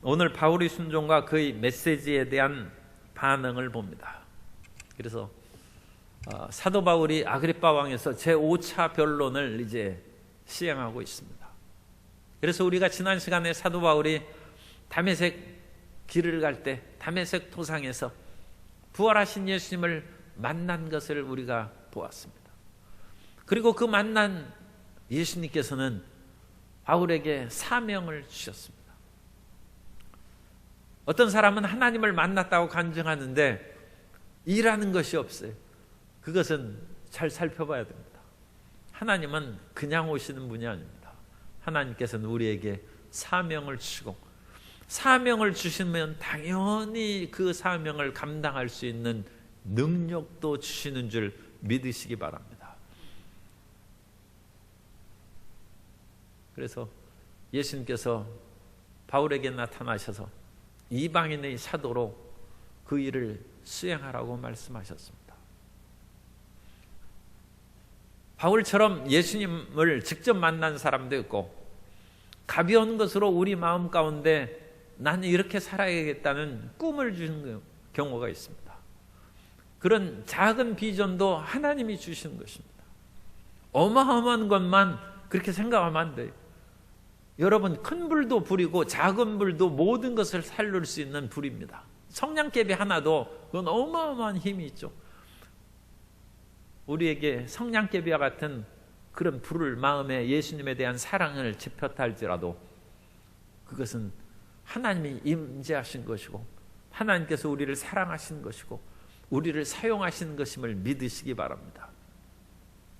오늘 바울의 순종과 그의 메시지에 대한 반응을 봅니다. 그래서 사도 바울이 아그리빠 왕에서 제5차 변론을 이제 시행하고 있습니다. 그래서 우리가 지난 시간에 사도 바울이 다메섹 길을 갈 때 다메섹 도상에서 부활하신 예수님을 만난 것을 우리가 보았습니다. 그리고 그 만난 예수님께서는 바울에게 사명을 주셨습니다. 어떤 사람은 하나님을 만났다고 간증하는데 일하는 것이 없어요. 그것은 잘 살펴봐야 됩니다. 하나님은 그냥 오시는 분이 아닙니다. 하나님께서는 우리에게 사명을 주시고, 사명을 주시면 당연히 그 사명을 감당할 수 있는 능력도 주시는 줄 믿으시기 바랍니다. 그래서 예수님께서 바울에게 나타나셔서 이방인의 사도로 그 일을 수행하라고 말씀하셨습니다. 바울처럼 예수님을 직접 만난 사람도 있고, 가벼운 것으로 우리 마음 가운데 나는 이렇게 살아야겠다는 꿈을 주는 경우가 있습니다. 그런 작은 비전도 하나님이 주시는 것입니다. 어마어마한 것만 그렇게 생각하면 안 돼요. 여러분, 큰 불도 불이고 작은 불도 모든 것을 살릴 수 있는 불입니다. 성냥개비 하나도 그건 어마어마한 힘이 있죠. 우리에게 성냥개비와 같은 그런 불을 마음에 예수님에 대한 사랑을 지폈다 할지라도 그것은 하나님이 임재하신 것이고, 하나님께서 우리를 사랑하신 것이고, 우리를 사용하시는 것임을 믿으시기 바랍니다.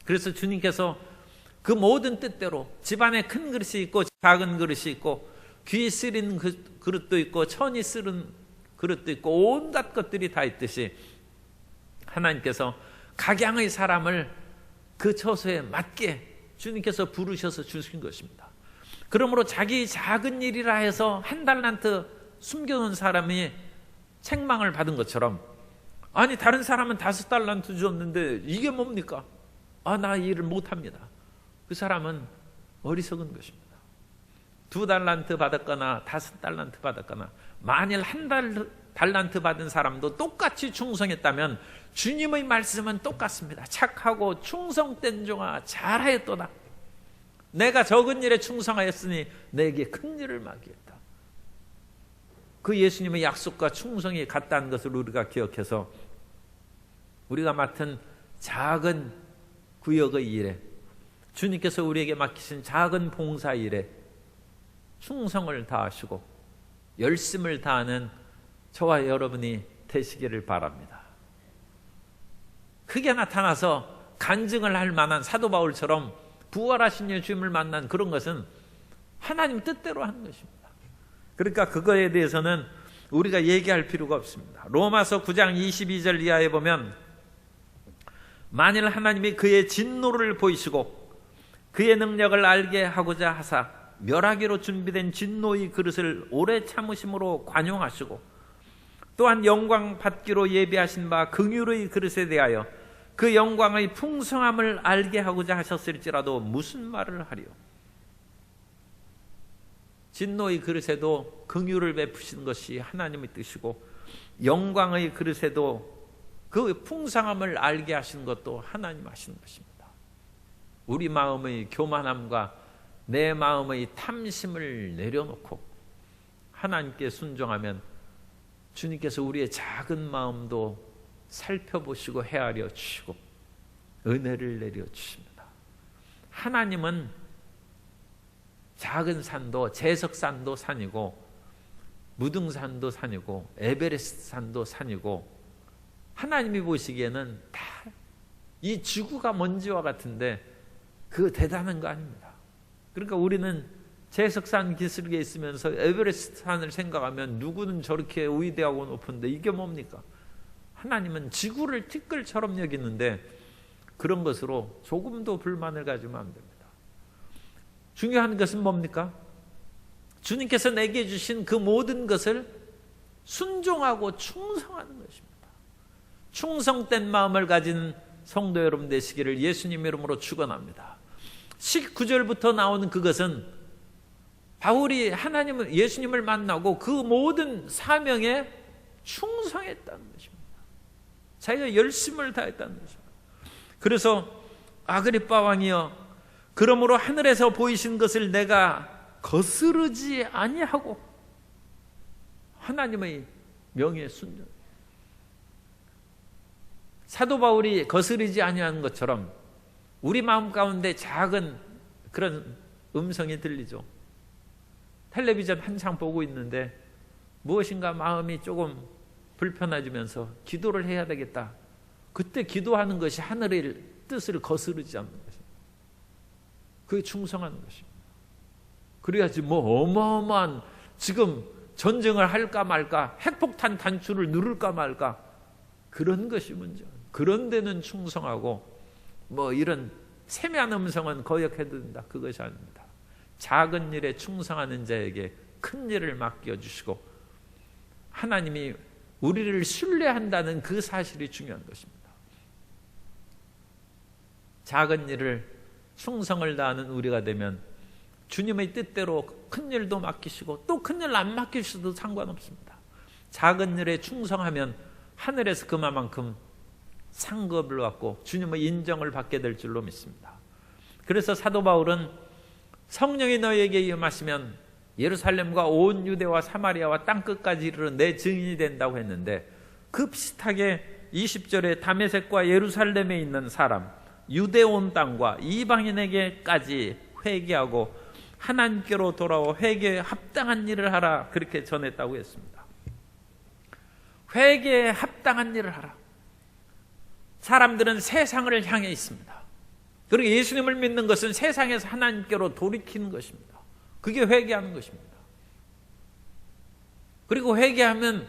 그래서 주님께서 그 모든 뜻대로 집안에 큰 그릇이 있고 작은 그릇이 있고, 귀 쓰린 그릇도 있고 천이 쓰는 그릇도 있고, 온갖 것들이 다 있듯이 하나님께서 각양의 사람을 그 처소에 맞게 주님께서 부르셔서 주신 것입니다. 그러므로 자기 작은 일이라 해서 한 달란트 숨겨놓은 사람이 책망을 받은 것처럼, 아니 다른 사람은 5달란트 줬는데 이게 뭡니까? 나 이 일을 못합니다. 그 사람은 어리석은 것입니다. 2달란트 받았거나 5달란트 받았거나, 만일 1달란트 받은 사람도 똑같이 충성했다면 주님의 말씀은 똑같습니다. 착하고 충성된 종아 잘하였도다. 내가 적은 일에 충성하였으니 내게 큰 일을 맡기겠다. 그 예수님의 약속과 충성이 같다는 것을 우리가 기억해서 우리가 맡은 작은 구역의 일에, 주님께서 우리에게 맡기신 작은 봉사 일에 충성을 다하시고 열심을 다하는 저와 여러분이 되시기를 바랍니다. 크게 나타나서 간증을 할 만한 사도 바울처럼 부활하신 예수님을 만난 그런 것은 하나님 뜻대로 하는 것입니다. 그러니까 그거에 대해서는 우리가 얘기할 필요가 없습니다. 로마서 9장 22절 이하에 보면, 만일 하나님이 그의 진노를 보이시고 그의 능력을 알게 하고자 하사 멸하기로 준비된 진노의 그릇을 오래 참으심으로 관용하시고, 또한 영광 받기로 예비하신 바 긍휼의 그릇에 대하여 그 영광의 풍성함을 알게 하고자 하셨을지라도 무슨 말을 하리요? 진노의 그릇에도 긍휼을 베푸시는 것이 하나님의 뜻이고, 영광의 그릇에도 그 풍성함을 알게 하시는 것도 하나님 하시는 것입니다. 우리 마음의 교만함과 내 마음의 탐심을 내려놓고 하나님께 순종하면 주님께서 우리의 작은 마음도 살펴보시고 헤아려 주시고 은혜를 내려 주십니다. 하나님은 작은 산도 제석산도 산이고, 무등산도 산이고, 에베레스트 산도 산이고, 하나님이 보시기에는 다 이 지구가 먼지와 같은데 그 대단한 거 아닙니다. 그러니까 우리는 제석산 기슭에 있으면서 에베레스트 산을 생각하면 누구는 저렇게 위대하고 높은데 이게 뭡니까? 하나님은 지구를 티끌처럼 여기는데 그런 것으로 조금도 불만을 가지면 안 됩니다. 중요한 것은 뭡니까? 주님께서 내게 주신 그 모든 것을 순종하고 충성하는 것입니다. 충성된 마음을 가진 성도 여러분 되시기를 예수님 이름으로 축원합니다. 19절부터 나오는 그것은 바울이 예수님을 만나고 그 모든 사명에 충성했다는 것입니다. 자기가 열심을 다했다는 것입니다. 그래서 아그리빠 왕이여, 그러므로 하늘에서 보이신 것을 내가 거스르지 아니하고, 하나님의 명예에 순종. 사도 바울이 거스르지 아니하는 것처럼 우리 마음 가운데 작은 그런 음성이 들리죠. 텔레비전 한창 보고 있는데 무엇인가 마음이 조금 불편해지면서 기도를 해야 되겠다. 그때 기도하는 것이 하늘의 뜻을 거스르지 않는 것입니다. 그게 충성하는 것입니다. 그래야지 뭐 어마어마한 지금 전쟁을 할까 말까, 핵폭탄 단추를 누를까 말까, 그런 것이 문제. 그런 데는 충성하고 뭐 이런 세미한 음성은 거역해도 된다. 그것이 아닙니다. 작은 일에 충성하는 자에게 큰 일을 맡겨주시고 하나님이 우리를 신뢰한다는 그 사실이 중요한 것입니다. 작은 일을 충성을 다하는 우리가 되면 주님의 뜻대로 큰 일도 맡기시고 또 큰 일 안 맡기셔도 상관없습니다. 작은 일에 충성하면 하늘에서 그만큼 상급을 받고 주님의 인정을 받게 될 줄로 믿습니다. 그래서 사도 바울은 성령이 너희에게 임하시면 예루살렘과 온 유대와 사마리아와 땅끝까지 이르러 내 증인이 된다고 했는데, 그 비슷하게 20절에 다메섹과 예루살렘에 있는 사람, 유대 온 땅과 이방인에게까지 회개하고 하나님께로 돌아와 회개에 합당한 일을 하라, 그렇게 전했다고 했습니다. 회개에 합당한 일을 하라. 사람들은 세상을 향해 있습니다. 그리고 예수님을 믿는 것은 세상에서 하나님께로 돌이키는 것입니다. 그게 회개하는 것입니다. 그리고 회개하면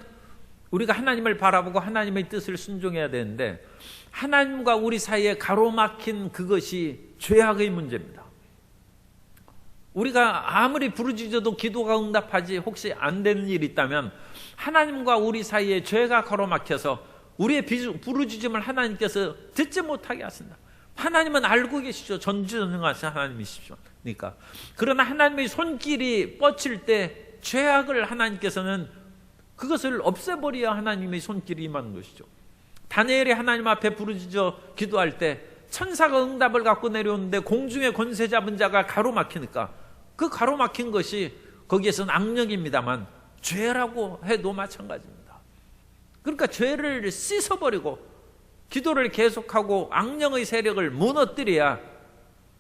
우리가 하나님을 바라보고 하나님의 뜻을 순종해야 되는데, 하나님과 우리 사이에 가로막힌 그것이 죄악의 문제입니다. 우리가 아무리 부르짖어도 기도가 응답하지 혹시 안 되는 일이 있다면 하나님과 우리 사이에 죄가 가로막혀서 우리의 부르짖음을 하나님께서 듣지 못하게 하신다. 하나님은 알고 계시죠. 전지전능하신 하나님이시니까. 그러나 하나님의 손길이 뻗칠 때 죄악을 하나님께서는 그것을 없애버려야 하나님의 손길이 임하는 것이죠. 다니엘이 하나님 앞에 부르짖어 기도할 때 천사가 응답을 갖고 내려오는데 공중에 권세 잡은 자가 가로막히니까 그 가로막힌 것이 거기에서는 악령입니다만 죄라고 해도 마찬가지입니다. 그러니까 죄를 씻어버리고 기도를 계속하고 악령의 세력을 무너뜨려야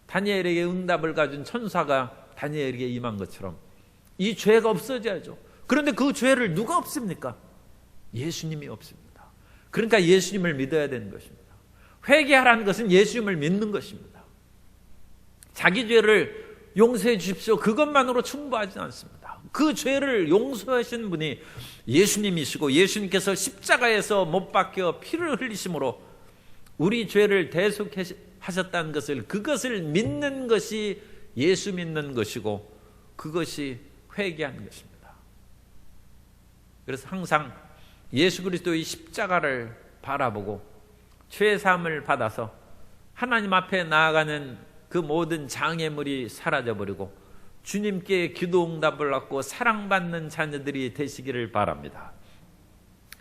다니엘에게 응답을 가진 천사가 다니엘에게 임한 것처럼 이 죄가 없어져야죠. 그런데 그 죄를 누가 없습니까? 예수님이 없습니다. 그러니까 예수님을 믿어야 되는 것입니다. 회개하라는 것은 예수님을 믿는 것입니다. 자기 죄를 용서해 주십시오, 그것만으로 충분하지 않습니다. 그 죄를 용서하신 분이 예수님이시고 예수님께서 십자가에서 못 박혀 피를 흘리심으로 우리 죄를 대속하셨다는 것을, 그것을 믿는 것이 예수 믿는 것이고 그것이 회개하는 것입니다. 그래서 항상 예수 그리스도의 십자가를 바라보고 죄사함을 받아서 하나님 앞에 나아가는 그 모든 장애물이 사라져버리고 주님께 기도 응답을 받고 사랑받는 자녀들이 되시기를 바랍니다.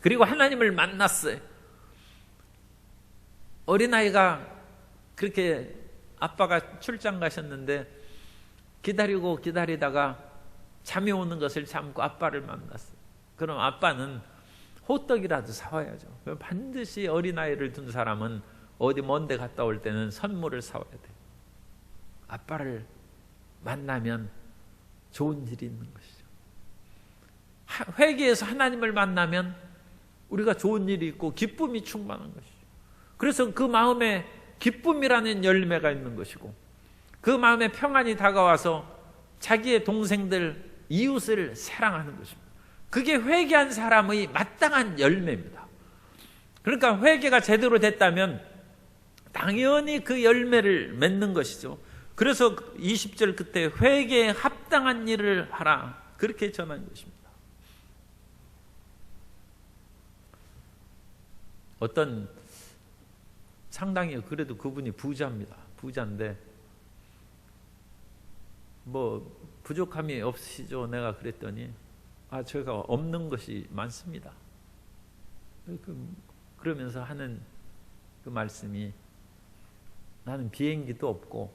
그리고 하나님을 만났어요. 어린아이가 그렇게 아빠가 출장 가셨는데 기다리고 기다리다가 잠이 오는 것을 참고 아빠를 만났어요. 그럼 아빠는 호떡이라도 사와야죠. 반드시 어린아이를 둔 사람은 어디 먼데 갔다 올 때는 선물을 사와야 돼요. 아빠를 만나면 좋은 일이 있는 것이죠. 회개에서 하나님을 만나면 우리가 좋은 일이 있고 기쁨이 충만한 것이죠. 그래서 그 마음에 기쁨이라는 열매가 있는 것이고 그 마음에 평안이 다가와서 자기의 동생들, 이웃을 사랑하는 것입니다. 그게 회개한 사람의 마땅한 열매입니다. 그러니까 회개가 제대로 됐다면 당연히 그 열매를 맺는 것이죠. 그래서 20절 끝에 회개에 합당한 일을 하라, 그렇게 전한 것입니다. 어떤 상당히 그래도 그분이 부자입니다. 부자인데 뭐 부족함이 없으시죠? 내가 그랬더니 제가 없는 것이 많습니다. 그러면서 하는 그 말씀이 나는 비행기도 없고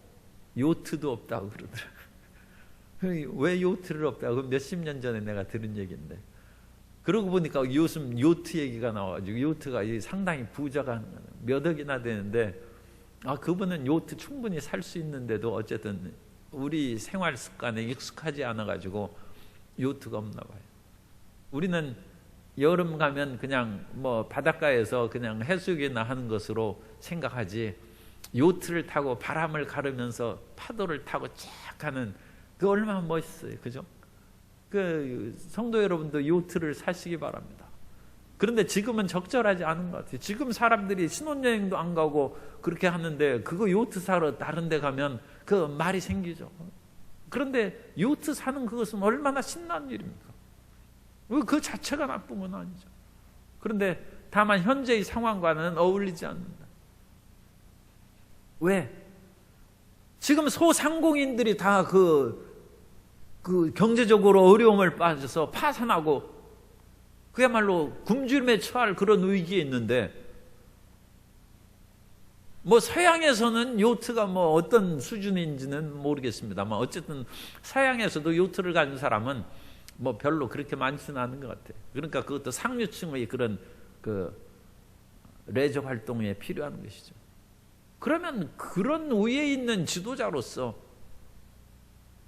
요트도 없다고 그러더라고요. 왜 요트를 없다고? 몇십 년 전에 내가 들은 얘기인데, 그러고 보니까 요즘 요트 얘기가 나와가지고 요트가 상당히 부자가 하는 거예요. 몇 억이나 되는데 그분은 요트 충분히 살 수 있는데도 어쨌든 우리 생활 습관에 익숙하지 않아가지고 요트가 없나 봐요. 우리는 여름 가면 그냥 뭐 바닷가에서 그냥 해수욕이나 하는 것으로 생각하지, 요트를 타고 바람을 가르면서 파도를 타고 쫙 가는 그 얼마나 멋있어요. 그죠? 그 성도 여러분도 요트를 사시기 바랍니다. 그런데 지금은 적절하지 않은 것 같아요. 지금 사람들이 신혼여행도 안 가고 그렇게 하는데 그거 요트 사러 다른 데 가면 그 말이 생기죠. 그런데 요트 사는 그것은 얼마나 신나는 일입니까? 그 자체가 나쁜 건 아니죠. 그런데 다만 현재의 상황과는 어울리지 않는다. 왜? 지금 소상공인들이 다 그 경제적으로 어려움을 빠져서 파산하고 그야말로 굶주림에 처할 그런 위기에 있는데, 뭐 서양에서는 요트가 뭐 어떤 수준인지는 모르겠습니다만 어쨌든 서양에서도 요트를 가진 사람은 뭐 별로 그렇게 많지는 않은 것 같아요. 그러니까 그것도 상류층의 그런 그 레저 활동에 필요한 것이죠. 그러면 그런 위에 있는 지도자로서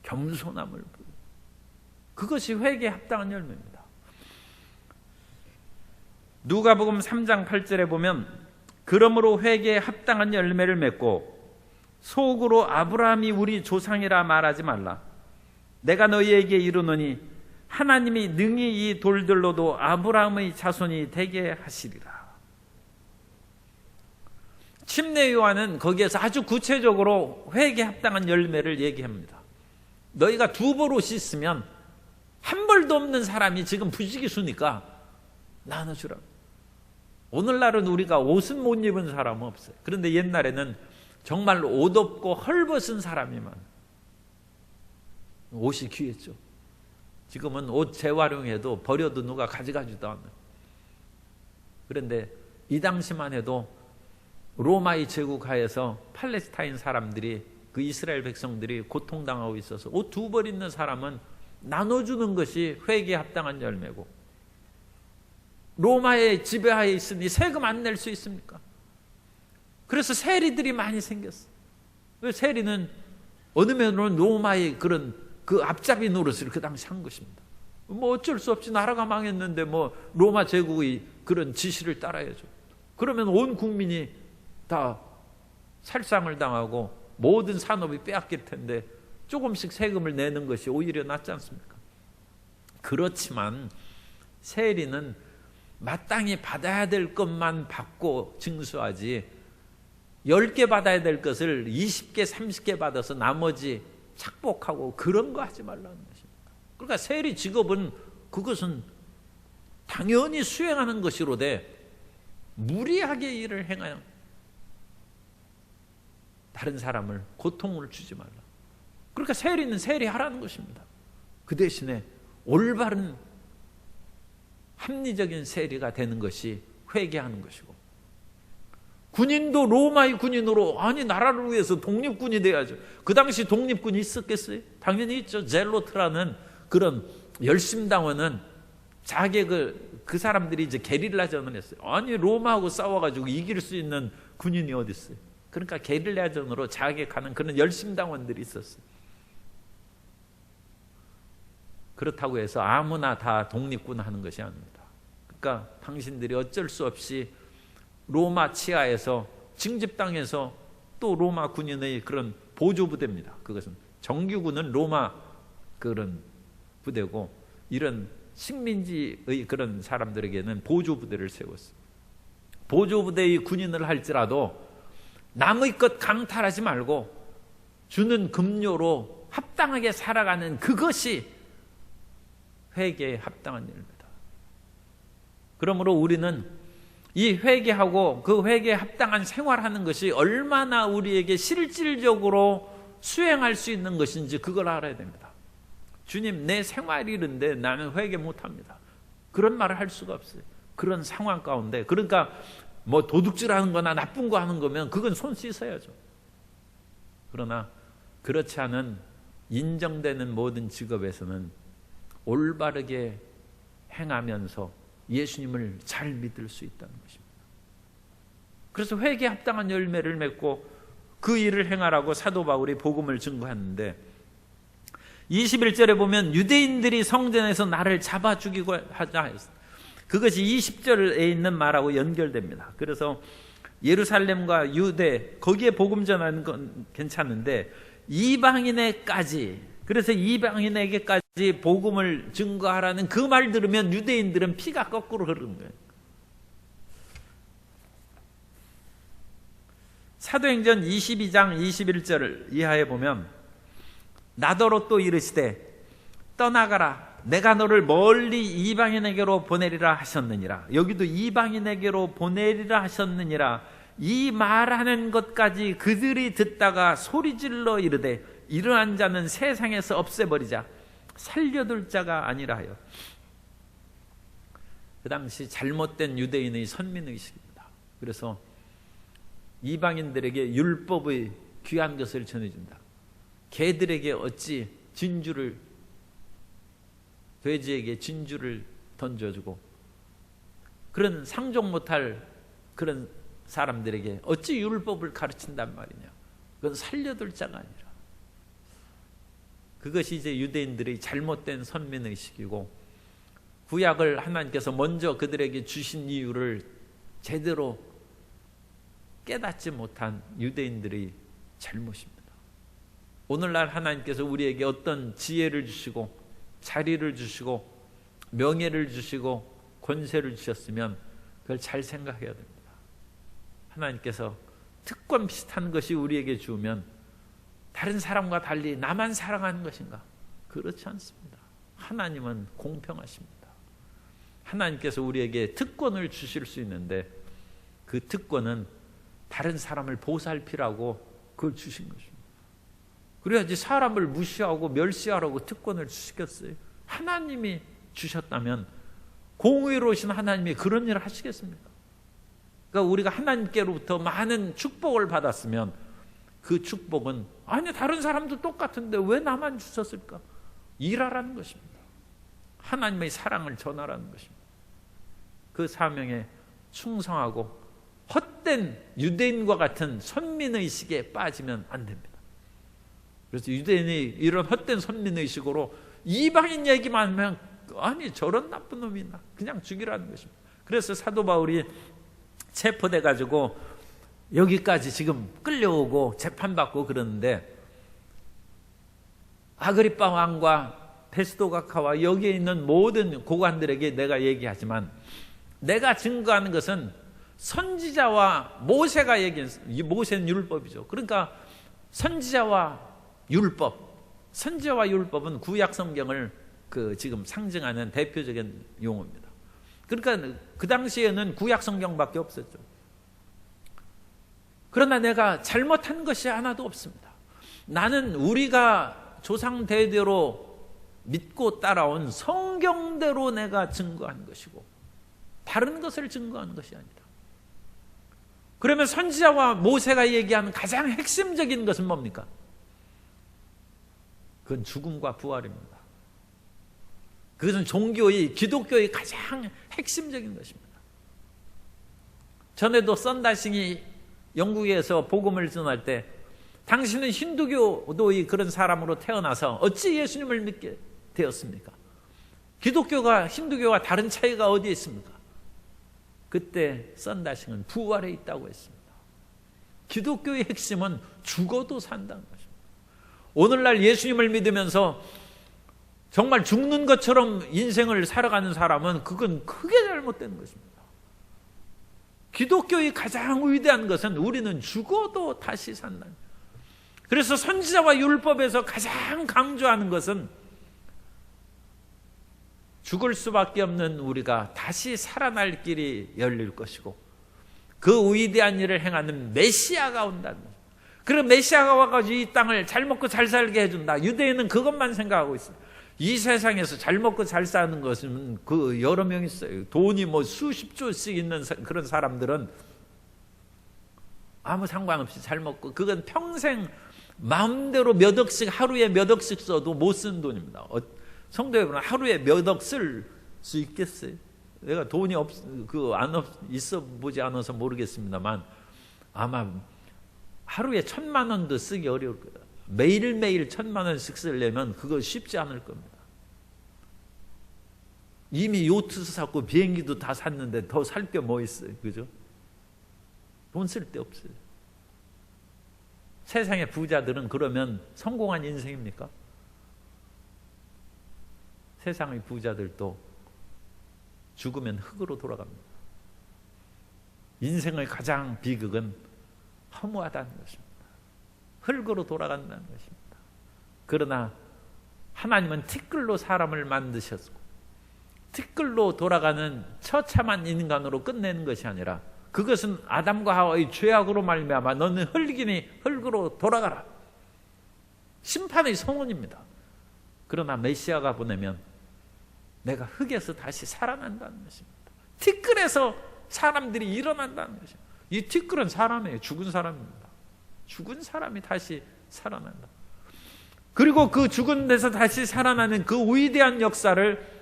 겸손함을 보여. 그것이 회개에 합당한 열매입니다. 누가복음 3장 8절에 보면 그러므로 회개에 합당한 열매를 맺고 속으로 아브라함이 우리 조상이라 말하지 말라. 내가 너희에게 이르노니 하나님이 능히 이 돌들로도 아브라함의 자손이 되게 하시리라. 침례 요한은 거기에서 아주 구체적으로 회개에 합당한 열매를 얘기합니다. 너희가 두 벌 옷이 있으면 한 벌도 없는 사람이 지금 부지기수니까 나눠주라. 오늘날은 우리가 옷은 못 입은 사람은 없어요. 그런데 옛날에는 정말로 옷 없고 헐벗은 사람이 많아요. 옷이 귀했죠. 지금은 옷 재활용해도 버려도 누가 가져가지도 않아요. 그런데 이 당시만 해도 로마의 제국하에서 팔레스타인 사람들이, 그 이스라엘 백성들이 고통당하고 있어서 옷 두 벌 있는 사람은 나눠주는 것이 회개에 합당한 열매고, 로마의 지배하에 있으니 세금 안 낼 수 있습니까? 그래서 세리들이 많이 생겼어. 세리는 어느 면으로는 로마의 그런 그 앞잡이 노릇을 그 당시 한 것입니다. 뭐 어쩔 수 없이 나라가 망했는데 뭐 로마 제국의 그런 지시를 따라야죠. 그러면 온 국민이 다 살상을 당하고 모든 산업이 빼앗길 텐데 조금씩 세금을 내는 것이 오히려 낫지 않습니까? 그렇지만 세리는 마땅히 받아야 될 것만 받고 징수하지 10개 받아야 될 것을 20개, 30개 받아서 나머지 착복하고 그런 거 하지 말라는 것입니다. 그러니까 세리 직업은 그것은 당연히 수행하는 것이로되 무리하게 일을 행하여 다른 사람을 고통을 주지 말라. 그러니까 세리는 세리하라는 것입니다. 그 대신에 올바른 합리적인 세리가 되는 것이 회개하는 것이고, 군인도 로마의 군인으로, 아니 나라를 위해서 독립군이 돼야죠. 그 당시 독립군이 있었겠어요? 당연히 있죠. 젤로트라는 그런 열심당원은 자기 그 사람들이 이제 게릴라전을 했어요. 아니 로마하고 싸워가지고 이길 수 있는 군인이 어디 있어요? 그러니까 게릴라전으로 자객하는 그런 열심당원들이 있었어요. 그렇다고 해서 아무나 다 독립군 하는 것이 아닙니다. 그러니까 당신들이 어쩔 수 없이 로마 치하에서 징집당해서 또 로마 군인의 그런 보조부대입니다. 그것은 정규군은 로마 그런 부대고, 이런 식민지의 그런 사람들에게는 보조부대를 세웠어요. 보조부대의 군인을 할지라도 남의 것 강탈하지 말고 주는 급료로 합당하게 살아가는 그것이 회개에 합당한 일입니다. 그러므로 우리는 이 회개하고 그 회개에 합당한 생활하는 것이 얼마나 우리에게 실질적으로 수행할 수 있는 것인지 그걸 알아야 됩니다. 주님, 내 생활이 이런데 나는 회개 못합니다. 그런 말을 할 수가 없어요. 그런 상황 가운데. 그러니까 뭐 도둑질하는 거나 나쁜 거 하는 거면 그건 손 씻어야죠. 그러나 그렇지 않은 인정되는 모든 직업에서는 올바르게 행하면서 예수님을 잘 믿을 수 있다는 것입니다. 그래서 회개에 합당한 열매를 맺고 그 일을 행하라고 사도 바울이 복음을 증거하는데 21절에 보면 유대인들이 성전에서 나를 잡아 죽이고 하자 했습니다. 그것이 20절에 있는 말하고 연결됩니다. 그래서 예루살렘과 유대 거기에 복음 전하는 건 괜찮은데 이방인에까지, 그래서 이방인에게까지 복음을 증거하라는 그 말 들으면 유대인들은 피가 거꾸로 흐르는 거예요. 사도행전 22장 21절 이하에 보면 나더러 또 이르시되 떠나가라 내가 너를 멀리 이방인에게로 보내리라 하셨느니라. 여기도 이방인에게로 보내리라 하셨느니라. 이 말하는 것까지 그들이 듣다가 소리질러 이르되 이러한 자는 세상에서 없애버리자 살려둘 자가 아니라 하여. 그 당시 잘못된 유대인의 선민의식입니다. 그래서 이방인들에게 율법의 귀한 것을 전해준다. 개들에게 어찌 진주를, 돼지에게 진주를 던져주고 그런 상종 못할 그런 사람들에게 어찌 율법을 가르친단 말이냐. 그건 살려둘 자가 아니라. 그것이 이제 유대인들의 잘못된 선민의식이고 구약을 하나님께서 먼저 그들에게 주신 이유를 제대로 깨닫지 못한 유대인들의 잘못입니다. 오늘날 하나님께서 우리에게 어떤 지혜를 주시고 자리를 주시고 명예를 주시고 권세를 주셨으면 그걸 잘 생각해야 됩니다. 하나님께서 특권 비슷한 것이 우리에게 주면 다른 사람과 달리 나만 사랑하는 것인가? 그렇지 않습니다. 하나님은 공평하십니다. 하나님께서 우리에게 특권을 주실 수 있는데 그 특권은 다른 사람을 보살피라고 그걸 주신 것입니다. 그래야지 사람을 무시하고 멸시하라고 특권을 주시겠어요? 하나님이 주셨다면 공의로우신 하나님이 그런 일을 하시겠습니까? 그러니까 우리가 하나님께로부터 많은 축복을 받았으면 그 축복은 아니 다른 사람도 똑같은데 왜 나만 주셨을까? 일하라는 것입니다. 하나님의 사랑을 전하라는 것입니다. 그 사명에 충성하고 헛된 유대인과 같은 선민의식에 빠지면 안 됩니다. 그래서 유대인이 이런 헛된 선민의식으로 이방인 얘기만 하면 아니 저런 나쁜 놈이 있나 그냥 죽이라는 것입니다. 그래서 사도 바울이 체포돼 가지고 여기까지 지금 끌려오고 재판받고 그러는데 아그리빠 왕과 베스도 가와 여기에 있는 모든 고관들에게 내가 얘기하지만 내가 증거하는 것은 선지자와 모세가 얘기한, 모세는 율법이죠. 그러니까 선지자와 율법, 선지자와 율법은 구약 성경을 지금 상징하는 대표적인 용어입니다. 그러니까 그 당시에는 구약 성경밖에 없었죠. 그러나 내가 잘못한 것이 하나도 없습니다. 나는 우리가 조상 대대로 믿고 따라온 성경대로 내가 증거한 것이고 다른 것을 증거하는 것이 아니다. 그러면 선지자와 모세가 얘기하는 가장 핵심적인 것은 뭡니까? 그건 죽음과 부활입니다. 그것은 종교의, 기독교의 가장 핵심적인 것입니다. 전에도 썬다싱이 영국에서 복음을 전할 때 당신은 힌두교도의 그런 사람으로 태어나서 어찌 예수님을 믿게 되었습니까? 기독교가 힌두교와 다른 차이가 어디에 있습니까? 그때 썬다싱은 부활에 있다고 했습니다. 기독교의 핵심은 죽어도 산다는 것입니다. 오늘날 예수님을 믿으면서 정말 죽는 것처럼 인생을 살아가는 사람은 그건 크게 잘못된 것입니다. 기독교의 가장 위대한 것은 우리는 죽어도 다시 산다. 그래서 선지자와 율법에서 가장 강조하는 것은 죽을 수밖에 없는 우리가 다시 살아날 길이 열릴 것이고 그 위대한 일을 행하는 메시아가 온다는 것. 그럼 메시아가 와가지고 이 땅을 잘 먹고 잘 살게 해준다. 유대인은 그것만 생각하고 있어요. 이 세상에서 잘 먹고 잘 사는 것은 그 여러 명 있어요. 돈이 뭐 수십 조씩 있는 그런 사람들은 아무 상관없이 잘 먹고, 그건 평생 마음대로 몇 억씩, 하루에 몇 억씩 써도 못 쓰는 돈입니다. 성도 여러분, 하루에 몇 억 쓸 수 있겠어요? 내가 돈이 있어 보지 않아서 모르겠습니다만 아마 하루에 1,000만 원도 쓰기 어려울 거예요. 매일매일 1,000만 원씩 쓰려면 그거 쉽지 않을 겁니다. 이미 요트도 샀고 비행기도 다 샀는데 더 살 게 뭐 있어요? 그죠? 돈 쓸 데 없어요. 세상의 부자들은 그러면 성공한 인생입니까? 세상의 부자들도 죽으면 흙으로 돌아갑니다. 인생의 가장 비극은 허무하다는 것입니다. 흙으로 돌아간다는 것입니다. 그러나 하나님은 티끌로 사람을 만드셨고 티끌로 돌아가는 처참한 인간으로 끝내는 것이 아니라 그것은 아담과 하와의 죄악으로 말미암아 너는 흙이니 흙으로 돌아가라. 심판의 선언입니다. 그러나 메시아가 보내면 내가 흙에서 다시 살아난다는 것입니다. 티끌에서 사람들이 일어난다는 것입니다. 이 티끌은 사람이에요. 죽은 사람입니다. 죽은 사람이 다시 살아난다. 그리고 그 죽은 데서 다시 살아나는 그 위대한 역사를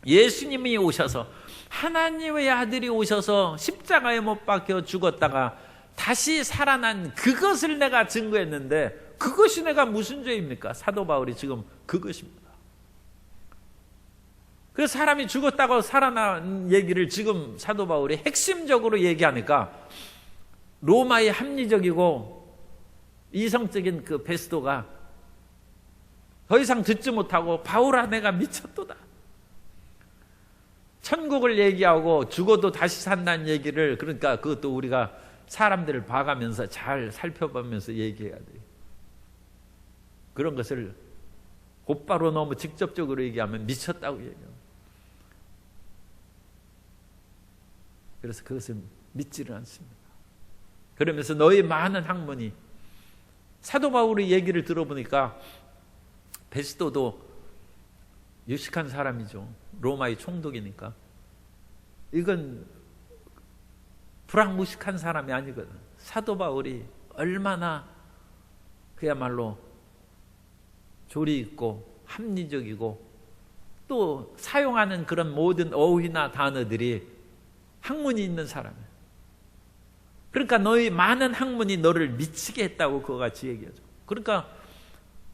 예수님이 오셔서, 하나님의 아들이 오셔서 십자가에 못 박혀 죽었다가 다시 살아난 그것을 내가 증거했는데, 그것이 내가 무슨 죄입니까? 사도 바울이 지금 그것입니다. 그래서 사람이 죽었다고 살아난 얘기를 지금 사도 바울이 핵심적으로 얘기하니까 로마의 합리적이고 이성적인 그 베스도가 더 이상 듣지 못하고, 바울아 내가 미쳤도다, 천국을 얘기하고 죽어도 다시 산다는 얘기를, 그러니까 그것도 우리가 사람들을 봐가면서 잘 살펴보면서 얘기해야 돼요. 그런 것을 곧바로 너무 직접적으로 얘기하면 미쳤다고 얘기해요. 그래서 그것을 믿지를 않습니다. 그러면서 너희 많은 학문이, 사도 바울의 얘기를 들어보니까 베스도도 유식한 사람이죠. 로마의 총독이니까. 이건 불황무식한 사람이 아니거든. 사도 바울이 얼마나 그야말로 조리 있고 합리적이고 또 사용하는 그런 모든 어휘나 단어들이 학문이 있는 사람이에요. 그러니까 너희 많은 학문이 너를 미치게 했다고 그와 같이 얘기하죠. 그러니까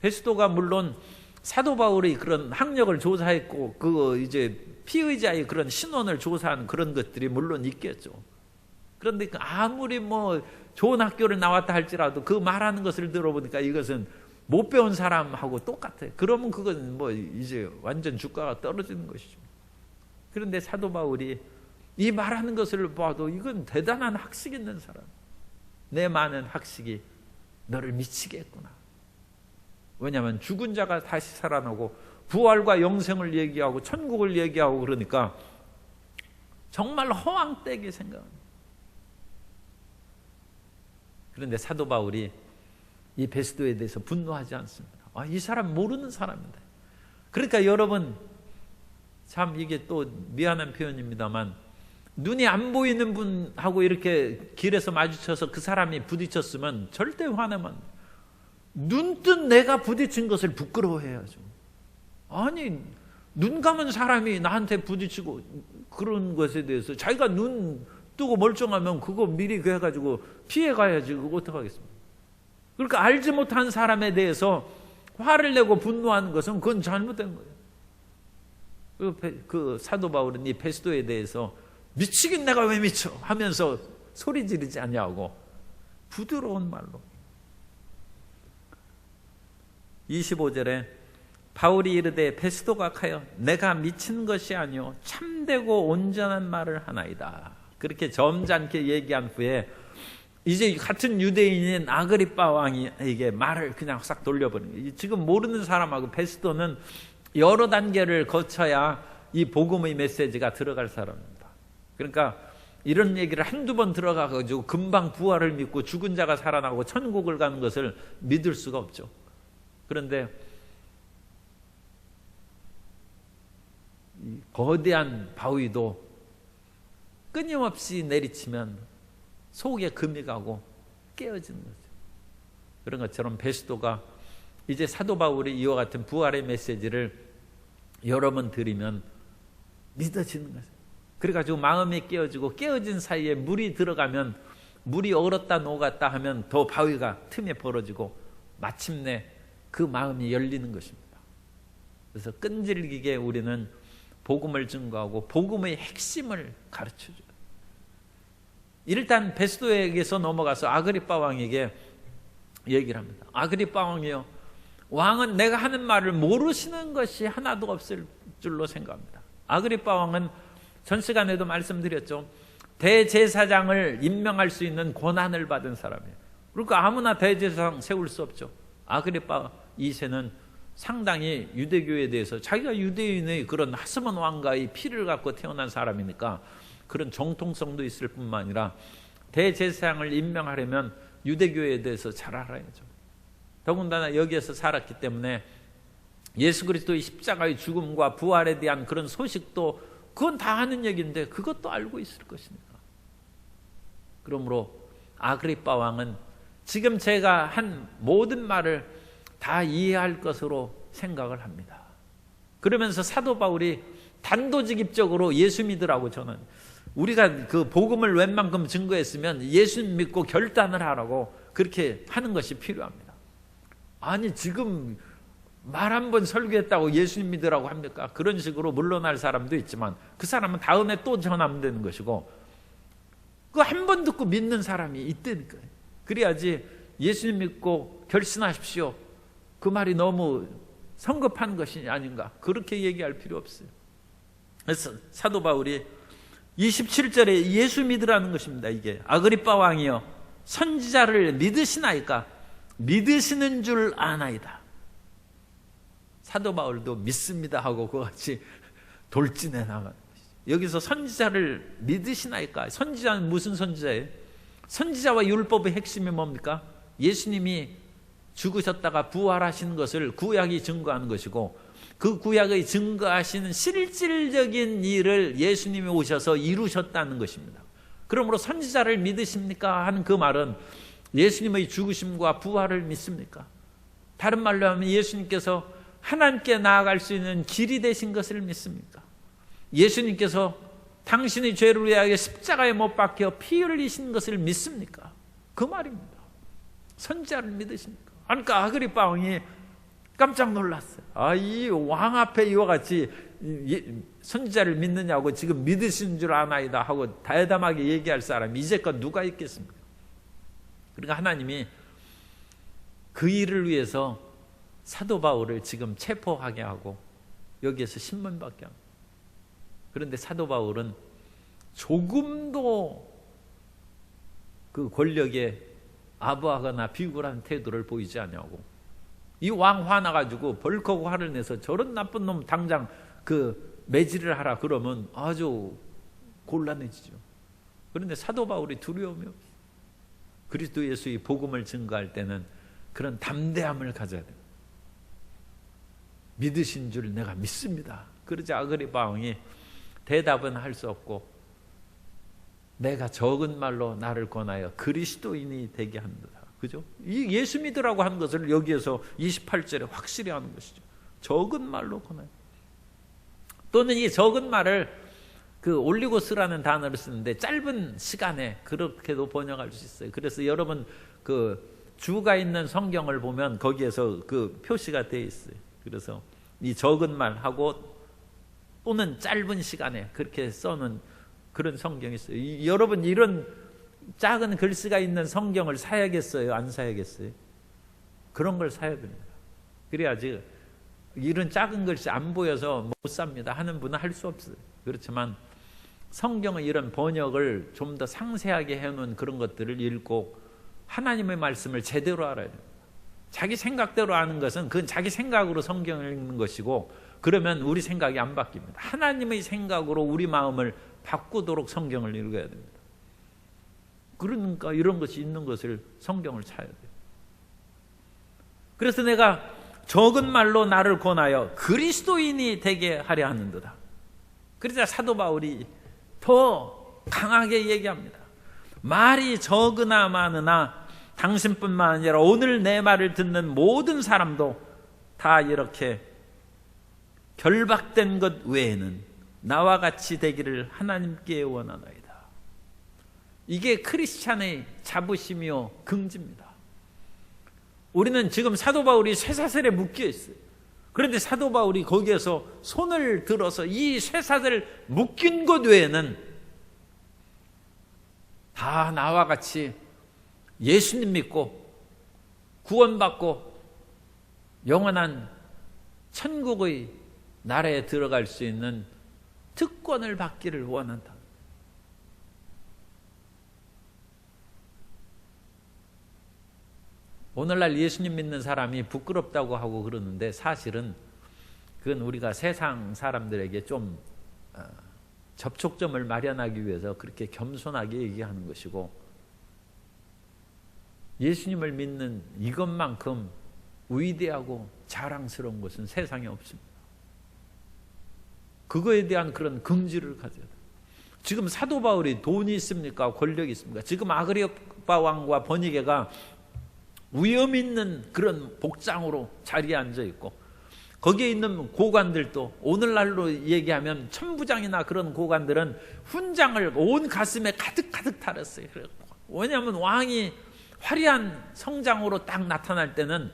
베스도가 물론 사도 바울의 그런 학력을 조사했고 그 이제 피의자의 그런 신원을 조사한 그런 것들이 물론 있겠죠. 그런데 아무리 뭐 좋은 학교를 나왔다 할지라도 그 말하는 것을 들어보니까 이것은 못 배운 사람하고 똑같아요. 그러면 그건 뭐 이제 완전 주가가 떨어지는 것이죠. 그런데 사도 바울이 이 말하는 것을 봐도 이건 대단한 학식 있는 사람, 내 많은 학식이 너를 미치게 했구나. 왜냐하면 죽은 자가 다시 살아나고 부활과 영생을 얘기하고 천국을 얘기하고 그러니까 정말 허황되게 생각합니다. 그런데 사도 바울이 이 베스도에 대해서 분노하지 않습니다. 이 사람 모르는 사람인데. 그러니까 여러분, 참 이게 또 미안한 표현입니다만, 눈이 안 보이는 분하고 이렇게 길에서 마주쳐서 그 사람이 부딪혔으면 절대 화내면 안 돼요. 눈뜬 내가 부딪힌 것을 부끄러워해야죠. 아니, 눈 감은 사람이 나한테 부딪히고 그런 것에 대해서 자기가 눈 뜨고 멀쩡하면 그거 미리 해가지고 피해가야지. 그거 어떡하겠습니까? 그러니까 알지 못한 사람에 대해서 화를 내고 분노하는 것은 그건 잘못된 거예요. 그 사도 바울은 이 베스도에 대해서 미치긴 내가 왜 미쳐 하면서 소리 지르지 않냐고 부드러운 말로. 25절에 바울이 이르되 베스도가 가여 내가 미친 것이 아니요 참되고 온전한 말을 하나이다. 그렇게 점잖게 얘기한 후에 이제 같은 유대인인 아그리빠 왕에게 말을 그냥 싹 돌려버린 거예요. 지금 모르는 사람하고 베스도는 여러 단계를 거쳐야 이 복음의 메시지가 들어갈 사람입니다. 그러니까 이런 얘기를 한두 번 들어가가지고 금방 부활을 믿고 죽은 자가 살아나고 천국을 가는 것을 믿을 수가 없죠. 그런데 이 거대한 바위도 끊임없이 내리치면 속에 금이 가고 깨어지는 거죠. 그런 것처럼 베스도가 이제 사도 바울이 이와 같은 부활의 메시지를 여러 번 들으면 믿어지는 거죠. 그래가지고 마음이 깨어지고 깨어진 사이에 물이 들어가면 물이 얼었다 녹았다 하면 더 바위가 틈에 벌어지고 마침내 그 마음이 열리는 것입니다. 그래서 끈질기게 우리는 복음을 증거하고 복음의 핵심을 가르쳐줘요. 일단 베스도에게서 넘어가서 아그리빠 왕에게 얘기를 합니다. 아그리빠 왕이요, 왕은 내가 하는 말을 모르시는 것이 하나도 없을 줄로 생각합니다. 아그리빠 왕은 전 시간에도 말씀드렸죠. 대제사장을 임명할 수 있는 권한을 받은 사람이에요. 그러니까 아무나 대제사장 세울 수 없죠. 아그리빠 2세는 상당히 유대교에 대해서 자기가 유대인의 그런 하스몬 왕가의 피를 갖고 태어난 사람이니까 그런 정통성도 있을 뿐만 아니라 대제사장을 임명하려면 유대교에 대해서 잘 알아야죠. 더군다나 여기에서 살았기 때문에 예수 그리스도의 십자가의 죽음과 부활에 대한 그런 소식도 그건 다 아는 얘기인데 그것도 알고 있을 것이니까. 그러므로 아그리빠 왕은 지금 제가 한 모든 말을 다 이해할 것으로 생각을 합니다. 그러면서 사도 바울이 단도직입적으로 예수 믿으라고 저는, 우리가 그 복음을 웬만큼 증거했으면 예수 믿고 결단을 하라고 그렇게 하는 것이 필요합니다. 아니 지금 말 한 번 설교했다고 예수님 믿으라고 합니까? 그런 식으로 물러날 사람도 있지만 그 사람은 다음에 또 전하면 되는 것이고, 그 한 번 듣고 믿는 사람이 있다니까요. 그래야지 예수님 믿고 결심하십시오, 그 말이 너무 성급한 것이 아닌가, 그렇게 얘기할 필요 없어요. 그래서 사도 바울이 27절에 예수 믿으라는 것입니다. 이게 아그리빠 왕이여, 선지자를 믿으시나이까? 믿으시는 줄 아나이다. 사도 바울도 믿습니다 하고 그와 같이 돌진해 나가는 것이죠. 여기서 선지자를 믿으시나이까? 선지자는 무슨 선지자예요? 선지자와 율법의 핵심이 뭡니까? 예수님이 죽으셨다가 부활하신 것을 구약이 증거하는 것이고, 그 구약의 증거하시는 실질적인 일을 예수님이 오셔서 이루셨다는 것입니다. 그러므로 선지자를 믿으십니까? 하는 그 말은 예수님의 죽으심과 부활을 믿습니까? 다른 말로 하면 예수님께서 하나님께 나아갈 수 있는 길이 되신 것을 믿습니까? 예수님께서 당신의 죄를 위하여 십자가에 못 박혀 피 흘리신 것을 믿습니까? 그 말입니다. 선지자를 믿으십니까? 그러니까 아그리빠 왕이 깜짝 놀랐어요. 이 왕 앞에 이와 같이 선지자를 믿느냐고 지금 믿으신 줄 아나이다 하고 담담하게 얘기할 사람이 이제껏 누가 있겠습니까? 그러니까 하나님이 그 일을 위해서 사도 바울을 지금 체포하게 하고 여기에서 신문받게 합니다. 그런데 사도 바울은 조금도 그 권력에 아부하거나 비굴한 태도를 보이지 않냐고, 이 왕 화나가지고 벌컥 화를 내서 저런 나쁜 놈 당장 그 매질을 하라 그러면 아주 곤란해지죠. 그런데 사도 바울이 두려움이 없어요. 그리스도 예수의 복음을 증거할 때는 그런 담대함을 가져야 됩니다. 믿으신 줄 내가 믿습니다. 그러지 아그리빠 왕이 대답은 할 수 없고, 내가 적은 말로 나를 권하여 그리스도인이 되게 한다. 그죠? 이 예수 믿으라고 한 것을 여기에서 28절에 확실히 하는 것이죠. 적은 말로 권하여. 또는 이 적은 말을 그 올리고스라는 단어를 쓰는데 짧은 시간에 그렇게도 번역할 수 있어요. 그래서 여러분 그 주가 있는 성경을 보면 거기에서 그 표시가 되어 있어요. 그래서 이 적은 말하고 또는 짧은 시간에 그렇게 써는 그런 성경이 있어요. 여러분 이런 작은 글씨가 있는 성경을 사야겠어요? 안 사야겠어요? 그런 걸 사야 됩니다. 그래야지 이런 작은 글씨 안 보여서 못 삽니다 하는 분은 할 수 없어요. 그렇지만 성경의 이런 번역을 좀 더 상세하게 해놓은 그런 것들을 읽고 하나님의 말씀을 제대로 알아야 됩니다. 자기 생각대로 아는 것은 그건 자기 생각으로 성경을 읽는 것이고, 그러면 우리 생각이 안 바뀝니다. 하나님의 생각으로 우리 마음을 바꾸도록 성경을 읽어야 됩니다. 그러니까 이런 것이 있는 것을 성경을 찾아야 돼요. 그래서 내가 적은 말로 나를 권하여 그리스도인이 되게 하려 하는도다. 그러자 사도 바울이 더 강하게 얘기합니다. 말이 적으나 많으나 당신뿐만 아니라 오늘 내 말을 듣는 모든 사람도 다 이렇게 결박된 것 외에는 나와 같이 되기를 하나님께 원하나이다. 이게 크리스찬의 자부심이요 긍지입니다. 우리는 지금 사도 바울이 쇠사슬에 묶여 있어요. 그런데 사도 바울이 거기에서 손을 들어서 이 쇠사슬을 묶인 것 외에는 다 나와 같이 예수님 믿고 구원받고 영원한 천국의 나라에 들어갈 수 있는 특권을 받기를 원한다. 오늘날 예수님 믿는 사람이 부끄럽다고 하고 그러는데 사실은 그건 우리가 세상 사람들에게 좀 접촉점을 마련하기 위해서 그렇게 겸손하게 얘기하는 것이고, 예수님을 믿는 이것만큼 위대하고 자랑스러운 것은 세상에 없습니다. 그거에 대한 그런 긍지를 가져야 돼요. 지금 사도 바울이 돈이 있습니까? 권력이 있습니까? 지금 아그리파 왕과 버니게가 위험 있는 그런 복장으로 자리에 앉아 있고, 거기에 있는 고관들도 오늘날로 얘기하면 천부장이나 그런 고관들은 훈장을 온 가슴에 가득 달았어요. 왜냐하면 왕이 화려한 성장으로 딱 나타날 때는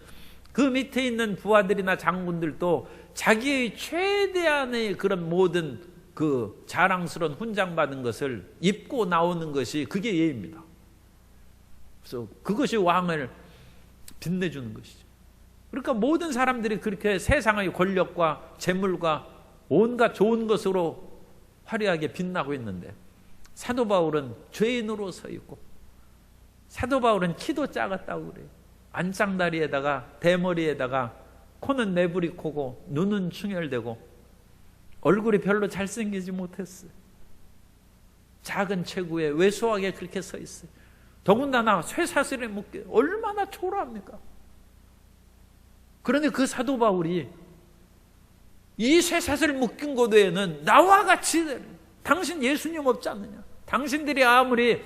그 밑에 있는 부하들이나 장군들도 자기의 최대한의 그런 모든 그 자랑스러운 훈장 받은 것을 입고 나오는 것이 그게 예입니다. 그래서 그것이 왕을 빛내주는 것이죠. 그러니까 모든 사람들이 그렇게 세상의 권력과 재물과 온갖 좋은 것으로 화려하게 빛나고 있는데, 사도 바울은 죄인으로 서 있고, 사도 바울은 키도 작았다고 그래요. 안짱다리에다가 대머리에다가 코는 네브리코고 눈은 충혈되고 얼굴이 별로 잘생기지 못했어요. 작은 체구에 왜소하게 그렇게 서 있어요. 더군다나 쇠사슬에 묶여 얼마나 초라합니까? 그런데 그 사도 바울이 이 쇠사슬 묶인 것 외에는 나와 같이, 당신 예수님 없지 않느냐? 당신들이 아무리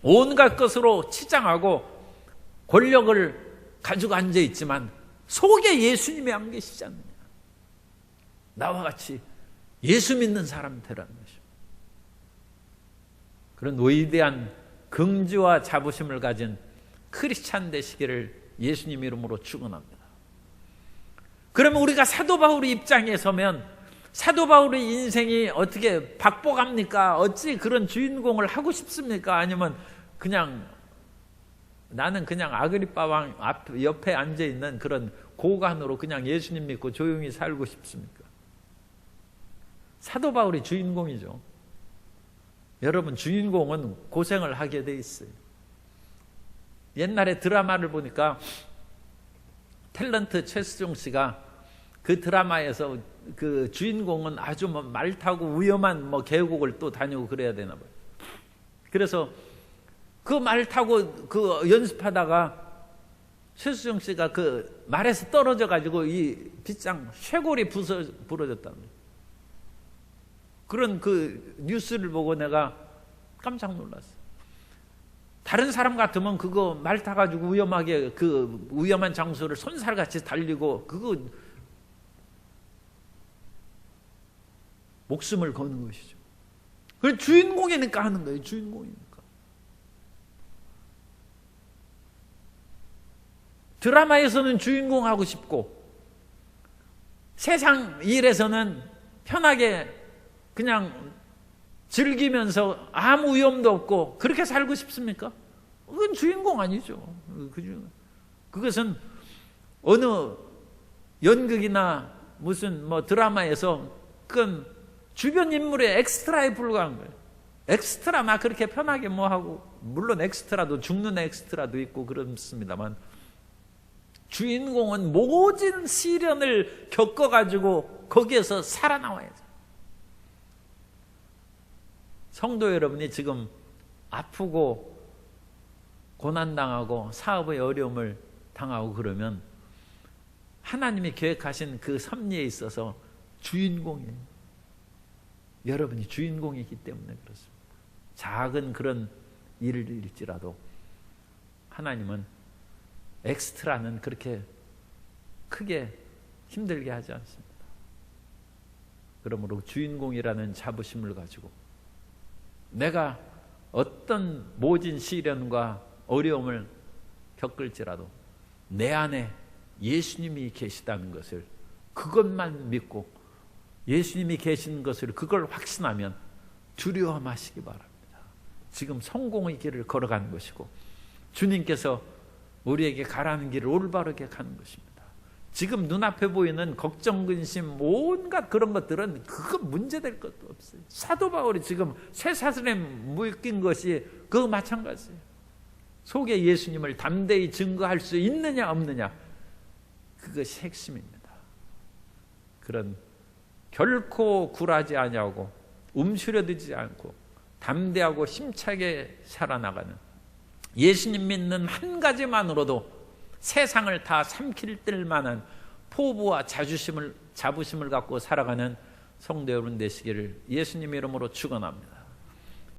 온갖 것으로 치장하고 권력을 가지고 앉아있지만 속에 예수님이 안 계시지 않느냐? 나와 같이 예수 믿는 사람 되라는 것이죠. 그런 위대한 긍지와 자부심을 가진 크리스찬 되시기를 예수님 이름으로 축원합니다. 그러면 우리가 사도 바울의 입장에 서면 사도 바울의 인생이 어떻게 박복합니까? 어찌 그런 주인공을 하고 싶습니까? 아니면 그냥 나는 그냥 아그리파 왕 옆에 앉아있는 그런 고관으로 그냥 예수님 믿고 조용히 살고 싶습니까? 사도 바울이 주인공이죠. 여러분, 주인공은 고생을 하게 돼 있어요. 옛날에 드라마를 보니까 탤런트 최수종 씨가 그 드라마에서 그 주인공은 아주 말 타고 위험한 계곡을 또 다니고 그래야 되나 봐요. 그래서 그 말 타고 그 연습하다가 최수종 씨가 그 말에서 떨어져 가지고 이 빗장 쇄골이 부러졌다는 거예요. 그런 그 뉴스를 보고 내가 깜짝 놀랐어요. 다른 사람 같으면 그거 말 타가지고 위험하게 그 위험한 장소를 손살같이 달리고 그거 목숨을 거는 것이죠. 그건 주인공이니까 하는 거예요. 주인공이니까. 드라마에서는 주인공 하고 싶고 세상 일에서는 편하게 그냥 즐기면서 아무 위험도 없고 그렇게 살고 싶습니까? 그건 주인공 아니죠. 그것은 어느 연극이나 무슨 드라마에서 그건 주변 인물의 엑스트라에 불과한 거예요. 엑스트라 막 그렇게 편하게 하고, 물론 엑스트라도 죽는 엑스트라도 있고 그렇습니다만 주인공은 모든 시련을 겪어가지고 거기에서 살아나와야죠. 성도 여러분이 지금 아프고 고난당하고 사업의 어려움을 당하고 그러면 하나님이 계획하신 그 섭리에 있어서 주인공이에요. 여러분이 주인공이기 때문에 그렇습니다. 작은 그런 일일지라도 하나님은 엑스트라는 그렇게 크게 힘들게 하지 않습니다. 그러므로 주인공이라는 자부심을 가지고 내가 어떤 모진 시련과 어려움을 겪을지라도 내 안에 예수님이 계시다는 것을, 그것만 믿고 예수님이 계시는 것을 그걸 확신하면 두려워 마시기 바랍니다. 지금 성공의 길을 걸어가는 것이고 주님께서 우리에게 가라는 길을 올바르게 가는 것입니다. 지금 눈앞에 보이는 걱정, 근심, 온갖 그런 것들은 그거 문제될 것도 없어요. 사도 바울이 지금 쇠사슬에 묶인 것이 그거 마찬가지예요. 속에 예수님을 담대히 증거할 수 있느냐 없느냐, 그것이 핵심입니다. 그런 결코 굴하지 아니하고 움츠려들지 않고 담대하고 힘차게 살아나가는, 예수님 믿는 한 가지만으로도 세상을 다 삼킬 만한 포부와 자부심을 갖고 살아가는 성도 여러분 되시기를 예수님 이름으로 축원합니다.